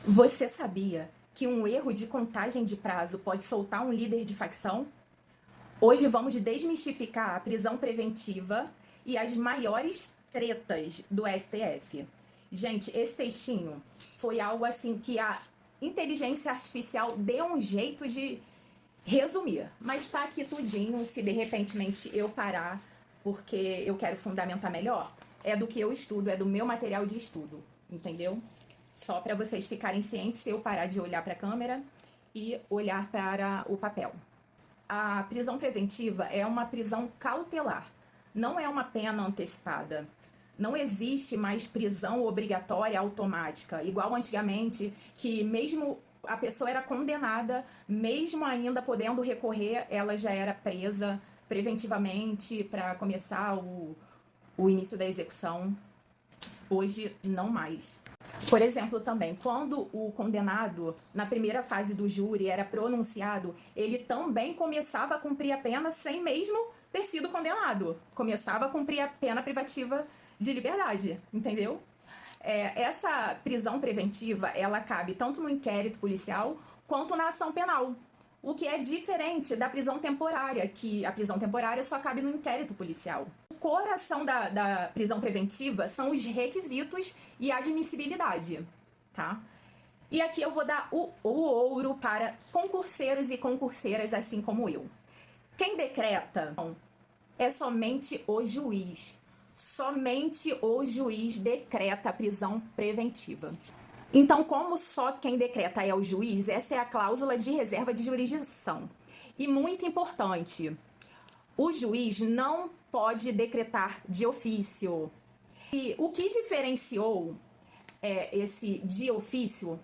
Você sabia que um erro de contagem de prazo pode soltar um líder de facção? Hoje vamos desmistificar a prisão preventiva e as maiores tretas do STF. Gente, esse textinho foi algo assim que a inteligência artificial deu um jeito de resumir, mas tá aqui tudinho. Se de repente eu parar porque eu quero fundamentar melhor, é do que eu estudo, é do meu material de estudo, entendeu? Só para vocês ficarem cientes, se eu parar de olhar para a câmera e olhar para o papel. A prisão preventiva é uma prisão cautelar, não é uma pena antecipada. Não existe mais prisão obrigatória automática, igual antigamente, que mesmo a pessoa era condenada, mesmo ainda podendo recorrer, ela já era presa preventivamente para começar o início da execução. Hoje, não mais. Por exemplo, também, quando o condenado, na primeira fase do júri, era pronunciado, ele também começava a cumprir a pena sem mesmo ter sido condenado. Começava a cumprir a pena privativa de liberdade, entendeu? Essa prisão preventiva, ela cabe tanto no inquérito policial quanto na ação penal. O que é diferente da prisão temporária, que a prisão temporária só cabe no inquérito policial. O coração da prisão preventiva são os requisitos e a admissibilidade, tá? E aqui eu vou dar o ouro para concurseiros e concurseiras assim como eu. Quem decreta é somente o juiz. Somente o juiz decreta a prisão preventiva. Então, como só quem decreta é o juiz, essa é a cláusula de reserva de jurisdição. E muito importante, o juiz não pode decretar de ofício. E o que diferenciou esse de ofício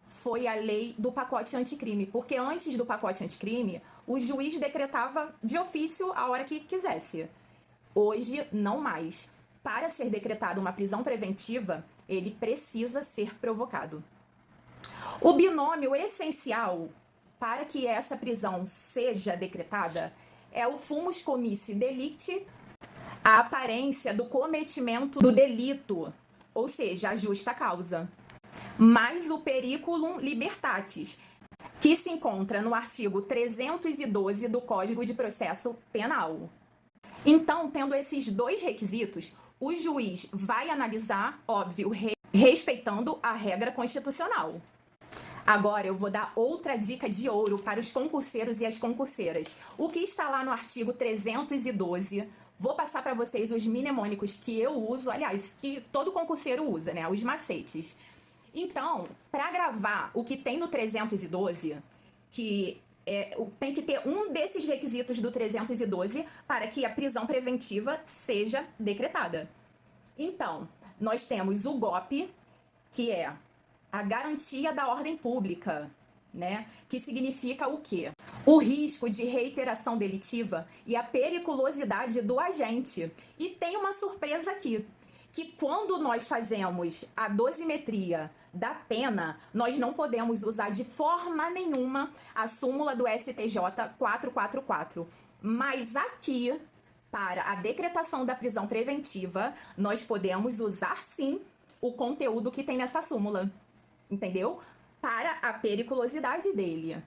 foi a lei do pacote anticrime, porque antes do pacote anticrime, o juiz decretava de ofício a hora que quisesse. Hoje, não mais. Para ser decretada uma prisão preventiva, ele precisa ser provocado. O binômio essencial para que essa prisão seja decretada é o fumus comissi delicti, a aparência do cometimento do delito, ou seja, a justa causa, mais o periculum libertatis, que se encontra no artigo 312 do Código de Processo Penal. Então, tendo esses dois requisitos, o juiz vai analisar, óbvio, respeitando a regra constitucional. Agora eu vou dar outra dica de ouro para os concurseiros e as concurseiras. O que está lá no artigo 312, vou passar para vocês os mnemônicos que eu uso, aliás, que todo concurseiro usa, né? Os macetes. Então, para gravar o que tem no 312, que tem que ter um desses requisitos do 312 para que a prisão preventiva seja decretada. Então, nós temos o GOP, que é a garantia da ordem pública, né? Que significa o quê? O risco de reiteração delitiva e a periculosidade do agente. E tem uma surpresa aqui, que quando nós fazemos a dosimetria da pena, nós não podemos usar de forma nenhuma a súmula do STJ 444. Mas aqui, para a decretação da prisão preventiva, nós podemos usar sim o conteúdo que tem nessa súmula, entendeu? Para a periculosidade dele.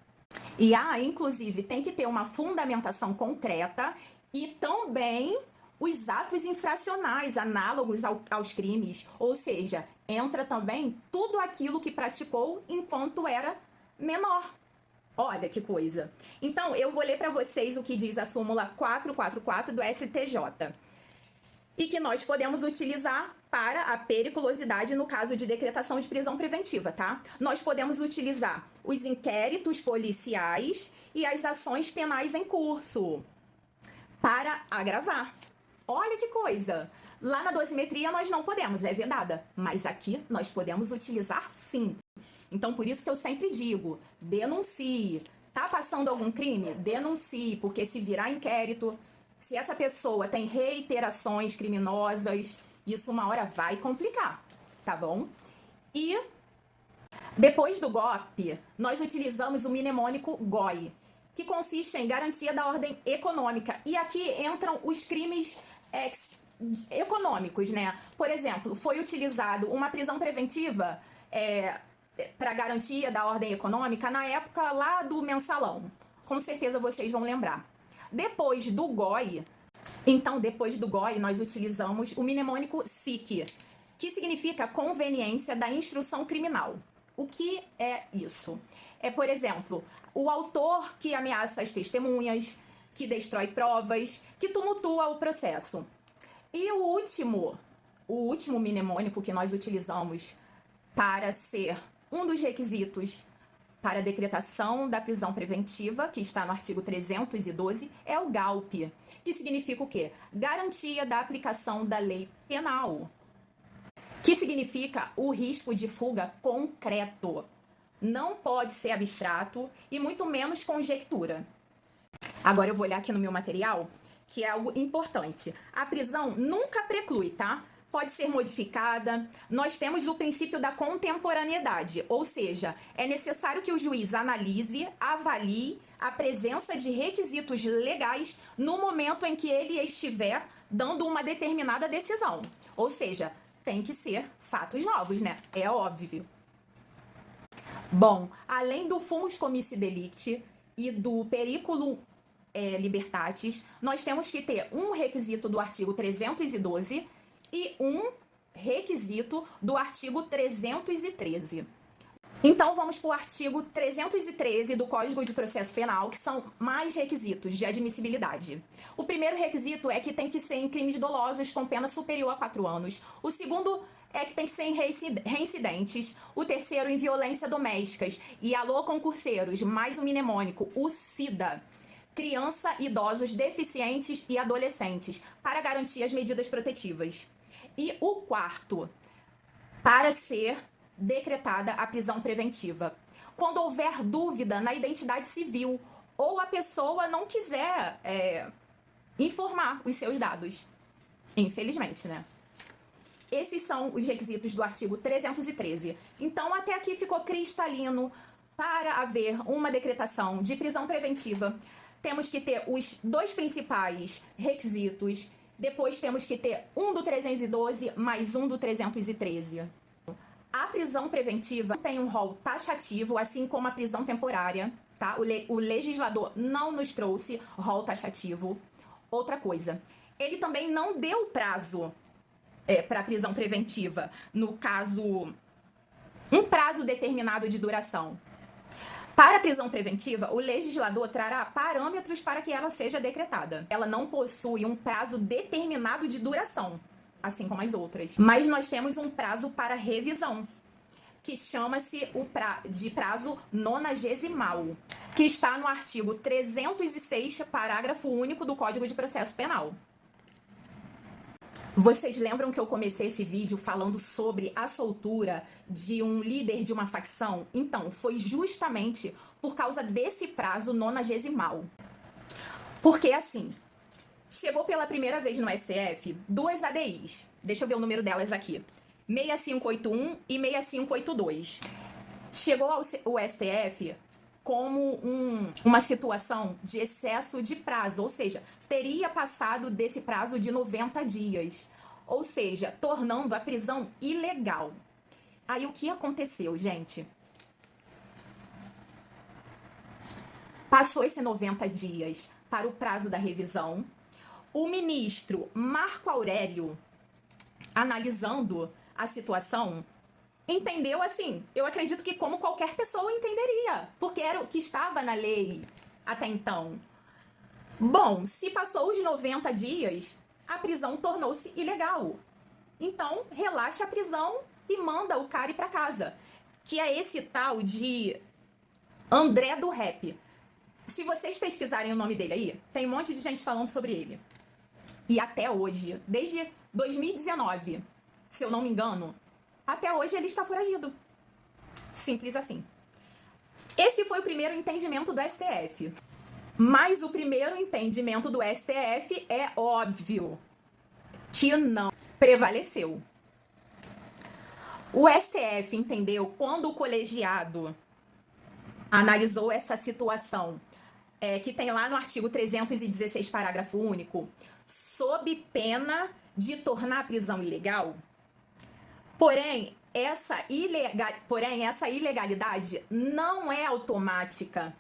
E inclusive, tem que ter uma fundamentação concreta e também os atos infracionais análogos aos crimes, ou seja, entra também tudo aquilo que praticou enquanto era menor. Olha que coisa. Então, eu vou ler para vocês o que diz a súmula 444 do STJ. E que nós podemos utilizar para a periculosidade no caso de decretação de prisão preventiva, tá? Nós podemos utilizar os inquéritos policiais e as ações penais em curso para agravar. Olha que coisa! Lá na dosimetria nós não podemos, é vedada. Mas aqui nós podemos utilizar sim. Então, por isso que eu sempre digo, denuncie. Tá passando algum crime? Denuncie, porque se virar inquérito, se essa pessoa tem reiterações criminosas, isso uma hora vai complicar, tá bom? E depois do GOP, nós utilizamos o mnemônico GOI, que consiste em garantia da ordem econômica. E aqui entram os crimes econômicos, né? Por exemplo, foi utilizado uma prisão preventiva para garantia da ordem econômica na época lá do mensalão. Com certeza vocês vão lembrar. Depois do GOI, nós utilizamos o mnemônico SIC, que significa conveniência da instrução criminal. O que é isso? É, por exemplo, o autor que ameaça as testemunhas, que destrói provas, que tumultua o processo. E o último mnemônico que nós utilizamos para ser um dos requisitos para a decretação da prisão preventiva, que está no artigo 312, é o GALP, que significa o quê? Garantia da aplicação da lei penal, que significa o risco de fuga concreto. Não pode ser abstrato e muito menos conjectura. Agora eu vou olhar aqui no meu material, que é algo importante. A prisão nunca preclui, tá? Pode ser modificada. Nós temos o princípio da contemporaneidade, ou seja, é necessário que o juiz analise, avalie a presença de requisitos legais no momento em que ele estiver dando uma determinada decisão. Ou seja, tem que ser fatos novos, né? É óbvio. Bom, além do fumus comissi delicti e do periculum libertatis, nós temos que ter um requisito do artigo 312 e um requisito do artigo 313. Então, vamos para o artigo 313 do Código de Processo Penal, que são mais requisitos de admissibilidade. O primeiro requisito é que tem que ser em crimes dolosos com pena superior a 4 anos. O segundo é que tem que ser em reincidentes. O terceiro, em violência domésticas. E alô, concurseiros, mais um mnemônico, o SIDA. Criança, idosos, deficientes e adolescentes, para garantir as medidas protetivas. E o quarto, para ser decretada a prisão preventiva. Quando houver dúvida na identidade civil ou a pessoa não quiser informar os seus dados. Infelizmente, né? Esses são os requisitos do artigo 313. Então, até aqui ficou cristalino. Para haver uma decretação de prisão preventiva, temos que ter os dois principais requisitos. Depois temos que ter um do 312 mais um do 313. A prisão preventiva tem um rol taxativo, assim como a prisão temporária, tá? O legislador não nos trouxe rol taxativo. Outra coisa, ele também não deu prazo para prisão preventiva. No caso, um prazo determinado de duração. Para a prisão preventiva, o legislador trará parâmetros para que ela seja decretada. Ela não possui um prazo determinado de duração, assim como as outras. Mas nós temos um prazo para revisão, que chama-se de prazo nonagesimal, que está no artigo 306, parágrafo único do Código de Processo Penal. Vocês lembram que eu comecei esse vídeo falando sobre a soltura de um líder de uma facção? Então, foi justamente por causa desse prazo nonagesimal. Porque assim, chegou pela primeira vez no STF 2 ADIs. Deixa eu ver o número delas aqui. 6581 e 6582. Chegou ao STF como uma situação de excesso de prazo, ou seja, teria passado desse prazo de 90 dias, ou seja, tornando a prisão ilegal. Aí o que aconteceu, gente? Passou esse 90 dias para o prazo da revisão. O ministro Marco Aurélio, analisando a situação, entendeu assim, eu acredito que como qualquer pessoa entenderia, porque era o que estava na lei até então. Bom, se passou os 90 dias, a prisão tornou-se ilegal. Então, relaxa a prisão e manda o cara ir para casa. Que é esse tal de André do Rap. Se vocês pesquisarem o nome dele aí, tem um monte de gente falando sobre ele. E até hoje, desde 2019, se eu não me engano, até hoje ele está foragido. Simples assim. Esse foi o primeiro entendimento do STF. Mas o primeiro entendimento do STF é óbvio que não prevaleceu. O STF entendeu quando o colegiado analisou essa situação, que tem lá no artigo 316, parágrafo único, sob pena de tornar a prisão ilegal. Porém, Porém, essa ilegalidade não é automática.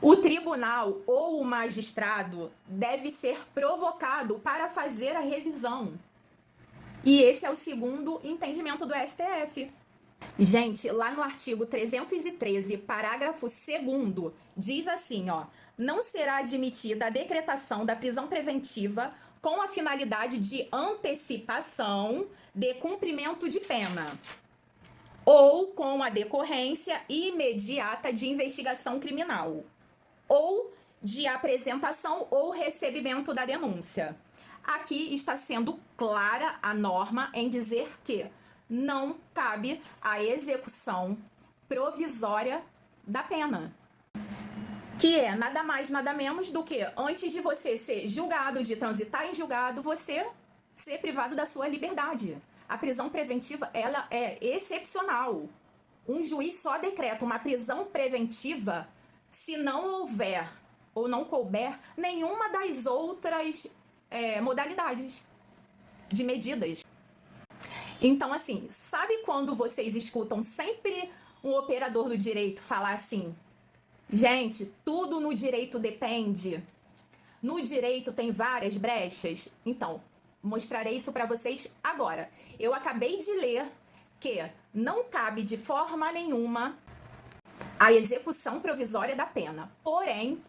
O tribunal ou o magistrado deve ser provocado para fazer a revisão. E esse é o segundo entendimento do STF. Gente, lá no artigo 313, parágrafo 2º, diz assim, ó: não será admitida a decretação da prisão preventiva com a finalidade de antecipação de cumprimento de pena ou com a decorrência imediata de investigação criminal ou de apresentação ou recebimento da denúncia. Aqui está sendo clara a norma em dizer que não cabe a execução provisória da pena, que é nada mais, nada menos do que antes de você ser julgado, de transitar em julgado, você ser privado da sua liberdade. A prisão preventiva, ela é excepcional. Um juiz só decreta uma prisão preventiva se não houver ou não couber nenhuma das outras modalidades de medidas. Então, assim, sabe quando vocês escutam sempre um operador do direito falar assim: gente, tudo no direito depende, no direito tem várias brechas? Então, mostrarei isso para vocês agora. Eu acabei de ler que não cabe de forma nenhuma a execução provisória da pena. Porém,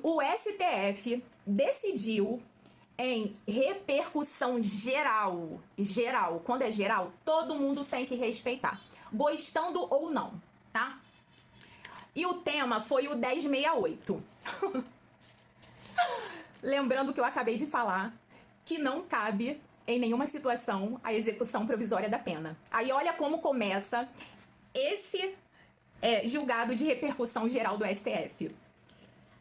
o STF decidiu em repercussão geral. Geral. Quando é geral, todo mundo tem que respeitar, gostando ou não, tá? E o tema foi o 1068. Lembrando que eu acabei de falar que não cabe em nenhuma situação a execução provisória da pena. Aí olha como começa esse julgado de repercussão geral do STF.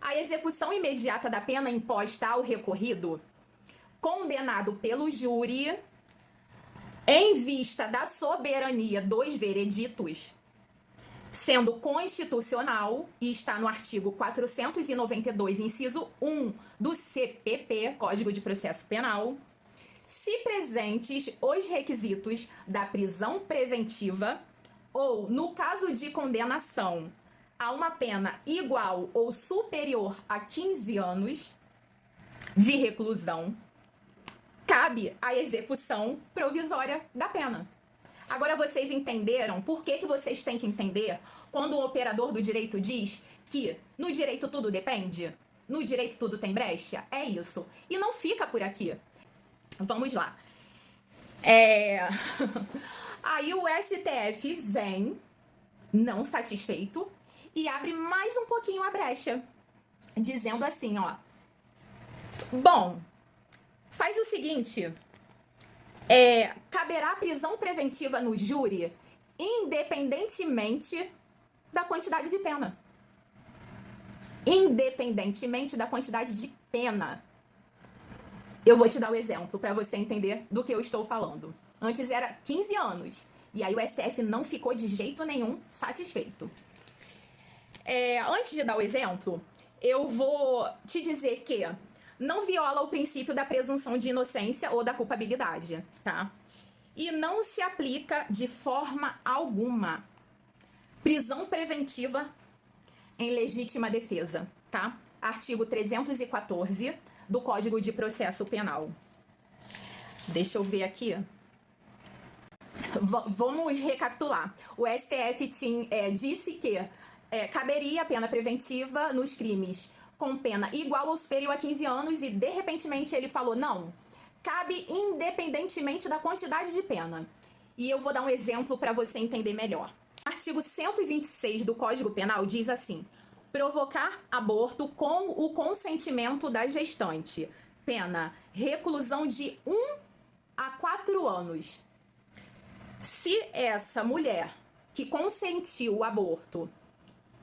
A execução imediata da pena imposta ao recorrido, condenado pelo júri, em vista da soberania dos vereditos, sendo constitucional, e está no artigo 492, inciso 1 do CPP, Código de Processo Penal, se presentes os requisitos da prisão preventiva ou, no caso de condenação a uma pena igual ou superior a 15 anos de reclusão, cabe a execução provisória da pena. Agora vocês entenderam por que vocês têm que entender quando o operador do direito diz que no direito tudo depende? No direito tudo tem brecha? É isso. E não fica por aqui. Vamos lá. Aí o STF vem, não satisfeito, e abre mais um pouquinho a brecha, dizendo assim, ó: bom, faz o seguinte, caberá prisão preventiva no júri, independentemente da quantidade de pena. Independentemente da quantidade de pena. Eu vou te dar o exemplo para você entender do que eu estou falando. Antes era 15 anos, e aí o STF não ficou de jeito nenhum satisfeito. Antes de dar o exemplo, eu vou te dizer que não viola o princípio da presunção de inocência ou da culpabilidade, tá? E não se aplica de forma alguma prisão preventiva em legítima defesa, tá? Artigo 314 do Código de Processo Penal. Deixa eu ver aqui. Vamos recapitular. O STF disse que caberia a pena preventiva nos crimes com pena igual ou superior a 15 anos e, de repentemente, ele falou, não, cabe independentemente da quantidade de pena. E eu vou dar um exemplo para você entender melhor. Artigo 126 do Código Penal diz assim: provocar aborto com o consentimento da gestante. Pena, reclusão de 1 a 4 anos. Se essa mulher que consentiu o aborto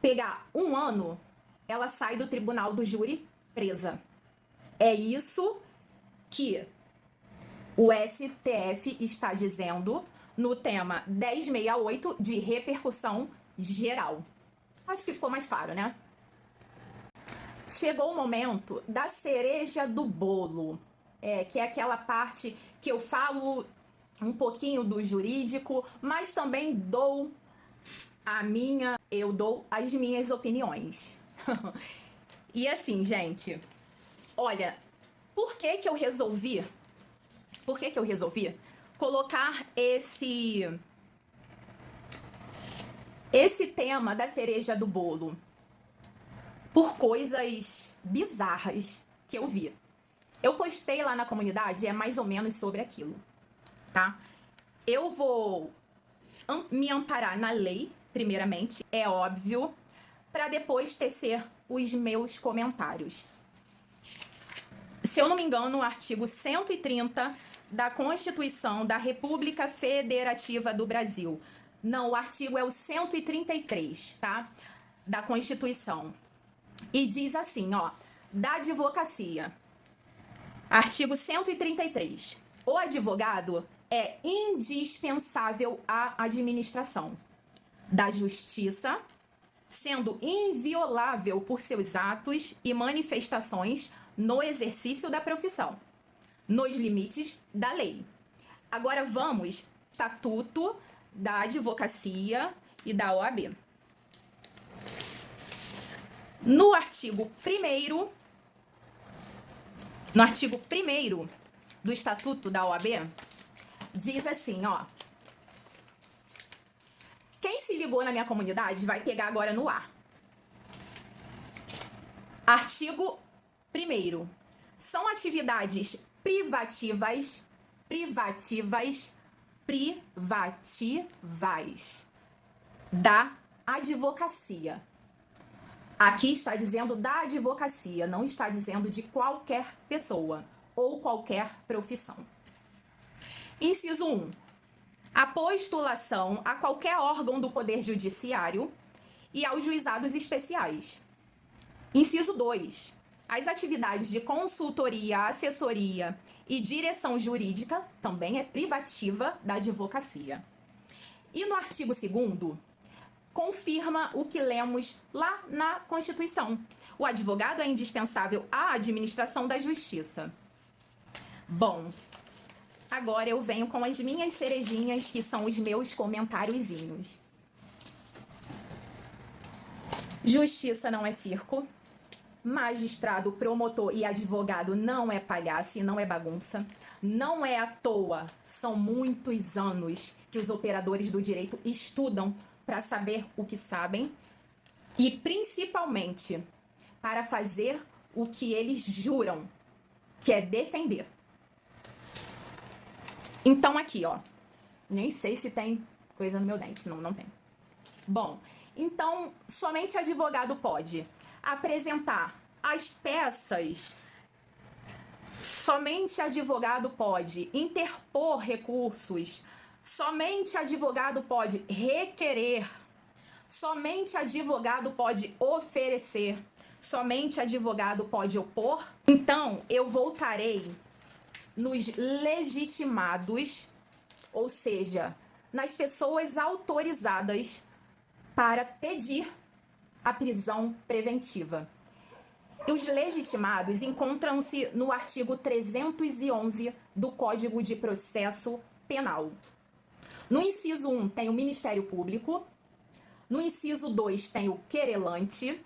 pegar 1 ano, ela sai do tribunal do júri presa. É isso que o STF está dizendo no tema 1068 de repercussão geral. Acho que ficou mais claro, né? Chegou o momento da cereja do bolo. que é aquela parte que eu falo um pouquinho do jurídico, mas também eu dou as minhas opiniões. E assim, gente, olha, por que que eu resolvi colocar esse tema da cereja do bolo? Por coisas bizarras que eu vi. Eu postei lá na comunidade, é mais ou menos sobre aquilo, tá? Eu vou me amparar na lei, primeiramente, é óbvio, para depois tecer os meus comentários. Se eu não me engano, o artigo 130 da Constituição da República Federativa do Brasil. Não, o artigo é o 133, tá? Da Constituição. E diz assim, ó, da advocacia. Artigo 133. O advogado é indispensável à administração da justiça, sendo inviolável por seus atos e manifestações no exercício da profissão, nos limites da lei. Agora vamos ao Estatuto da Advocacia e da OAB. No artigo 1º do Estatuto da OAB, diz assim, ó. Quem se ligou na minha comunidade vai pegar agora no ar. Artigo 1º. São atividades privativas da advocacia. Aqui está dizendo da advocacia, não está dizendo de qualquer pessoa ou qualquer profissão. Inciso 1. A postulação a qualquer órgão do Poder Judiciário e aos juizados especiais. Inciso 2. As atividades de consultoria, assessoria e direção jurídica também é privativa da advocacia. E no artigo 2º, confirma o que lemos lá na Constituição. O advogado é indispensável à administração da justiça. Bom, agora eu venho com as minhas cerejinhas, que são os meus comentáriozinhos. Justiça não é circo. Magistrado, promotor e advogado não é palhaço e não é bagunça. Não é à toa, são muitos anos que os operadores do direito estudam para saber o que sabem e, principalmente, para fazer o que eles juram, que é defender. Então, aqui, ó, nem sei se tem coisa no meu dente. Não, não tem. Bom, então, somente advogado pode apresentar as peças, somente advogado pode interpor recursos, somente advogado pode requerer, somente advogado pode oferecer, somente advogado pode opor. Então, eu voltarei nos legitimados, ou seja, nas pessoas autorizadas para pedir a prisão preventiva. E os legitimados encontram-se no artigo 311 do Código de Processo Penal. No inciso 1 tem o Ministério Público, no inciso 2 tem o querelante,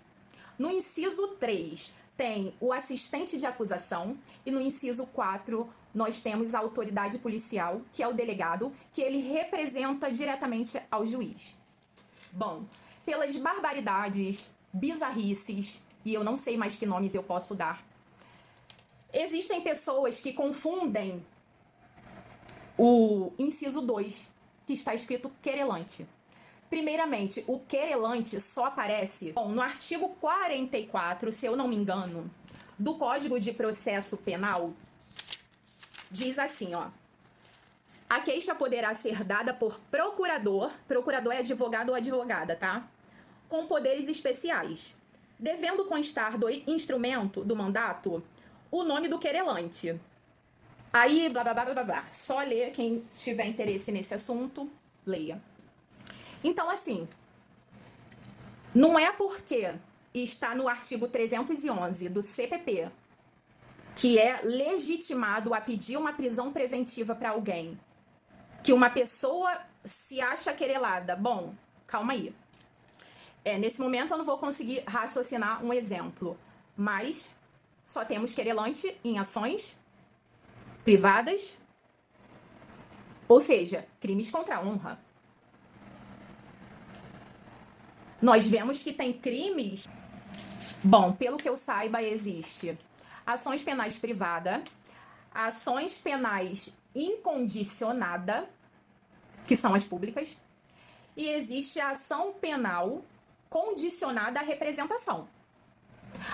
no inciso 3 tem o assistente de acusação e no inciso 4 nós temos a autoridade policial, que é o delegado, que ele representa diretamente ao juiz. Bom, pelas barbaridades, bizarrices, e eu não sei mais que nomes eu posso dar, existem pessoas que confundem o inciso 2, que está escrito querelante. Primeiramente, o querelante só aparece no artigo 44, se eu não me engano, do Código de Processo Penal. Diz assim, ó. A queixa poderá ser dada por procurador é advogado ou advogada, tá? Com poderes especiais, devendo constar do instrumento do mandato o nome do querelante. Aí, blá, blá, blá, blá, blá. Só ler, quem tiver interesse nesse assunto, leia. Então, assim, não é porque está no artigo 311 do CPP que é legitimado a pedir uma prisão preventiva para alguém, que uma pessoa se acha querelada. Bom, calma aí. Nesse momento eu não vou conseguir raciocinar um exemplo, mas só temos querelante em ações privadas, ou seja, crimes contra a honra. Nós vemos que tem crimes... Bom, pelo que eu saiba, existe ações penais privada, ações penais incondicionada, que são as públicas, e existe a ação penal condicionada à representação.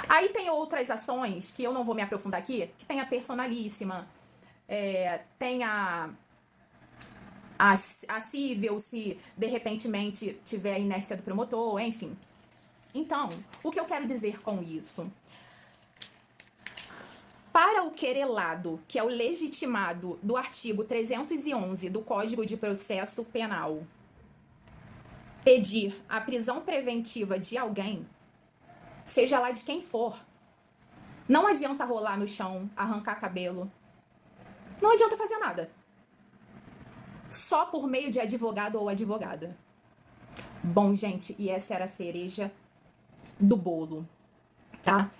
Aí tem outras ações, que eu não vou me aprofundar aqui, que tem a personalíssima, tem a cível, se de repentemente tiver a inércia do promotor, enfim. Então, o que eu quero dizer com isso? Para o querelado, que é o legitimado do artigo 311 do Código de Processo Penal, pedir a prisão preventiva de alguém, seja lá de quem for, não adianta rolar no chão, arrancar cabelo, não adianta fazer nada. Só por meio de advogado ou advogada. Bom, gente, e essa era a cereja do bolo, tá?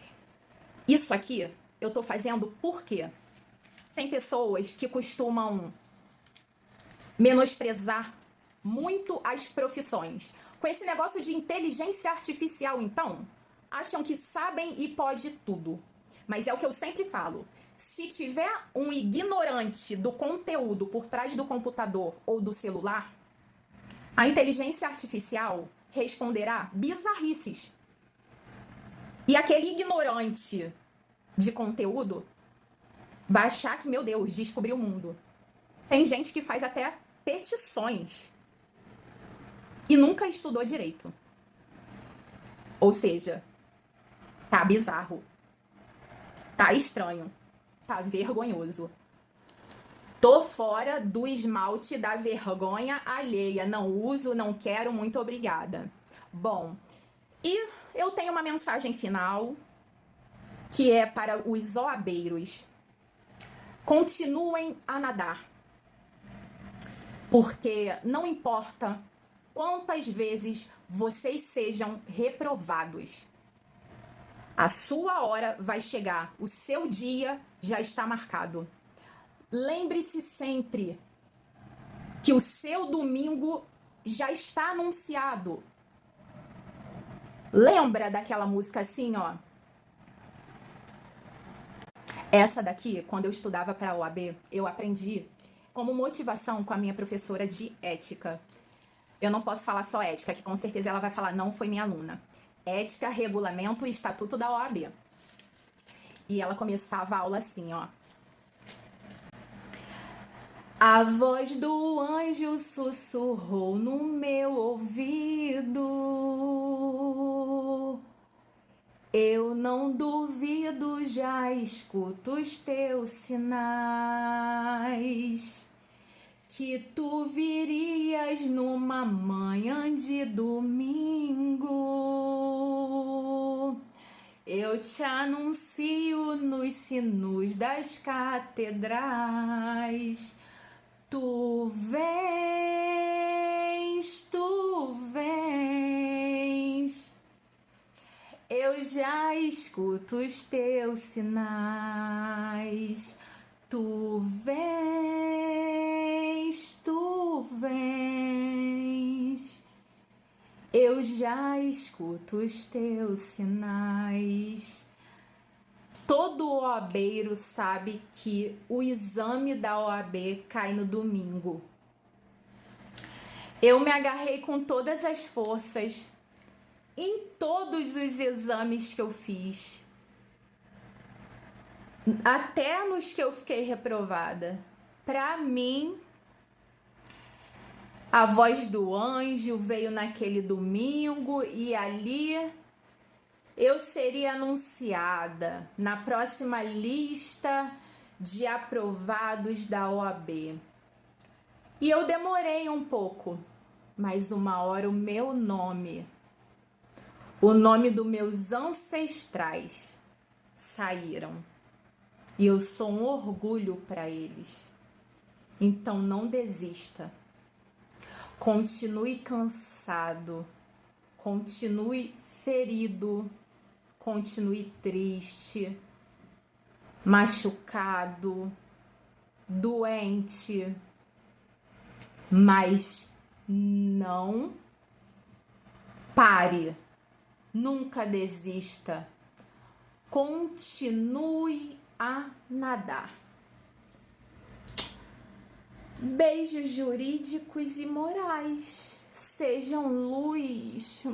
Isso aqui eu tô fazendo porque tem pessoas que costumam menosprezar muito as profissões. Com esse negócio de inteligência artificial, então, acham que sabem e pode tudo. Mas é o que eu sempre falo. Se tiver um ignorante do conteúdo por trás do computador ou do celular, a inteligência artificial responderá bizarrices. E aquele ignorante de conteúdo vai achar que, meu Deus, descobriu o mundo. Tem gente que faz até petições e nunca estudou direito. Ou seja, tá bizarro, tá estranho, tá vergonhoso. Tô fora do esmalte da vergonha alheia. Não uso, não quero, muito obrigada. Bom, e eu tenho uma mensagem final, que é para os OABeiros. Continuem a nadar. Porque não importa quantas vezes vocês sejam reprovados, a sua hora vai chegar, o seu dia já está marcado. Lembre-se sempre que o seu domingo já está anunciado. Lembra daquela música assim, ó? Essa daqui, quando eu estudava para a OAB, eu aprendi como motivação com a minha professora de ética. Eu não posso falar só ética, que com certeza ela vai falar, não foi minha aluna. Ética, regulamento e estatuto da OAB. E ela começava a aula assim, ó. A voz do anjo sussurrou no meu ouvido. Eu não duvido, já escuto os teus sinais, que tu virias numa manhã de domingo. Eu te anuncio nos sinos das catedrais. Tu vens, tu vens. Eu já escuto os teus sinais. Tu vens, tu vens. Eu já escuto os teus sinais. Todo OABeiro sabe que o exame da OAB cai no domingo. Eu me agarrei com todas as forças em todos os exames que eu fiz, até nos que eu fiquei reprovada. Para mim, a voz do anjo veio naquele domingo e ali eu seria anunciada na próxima lista de aprovados da OAB. E eu demorei um pouco, mas uma hora o meu nome, o nome dos meus ancestrais saíram. e eu sou um orgulho para eles. Então não desista. Continue cansado, continue ferido, continue triste, machucado, doente, mas não pare, nunca desista, continue a nadar. Beijos jurídicos e morais, sejam luz.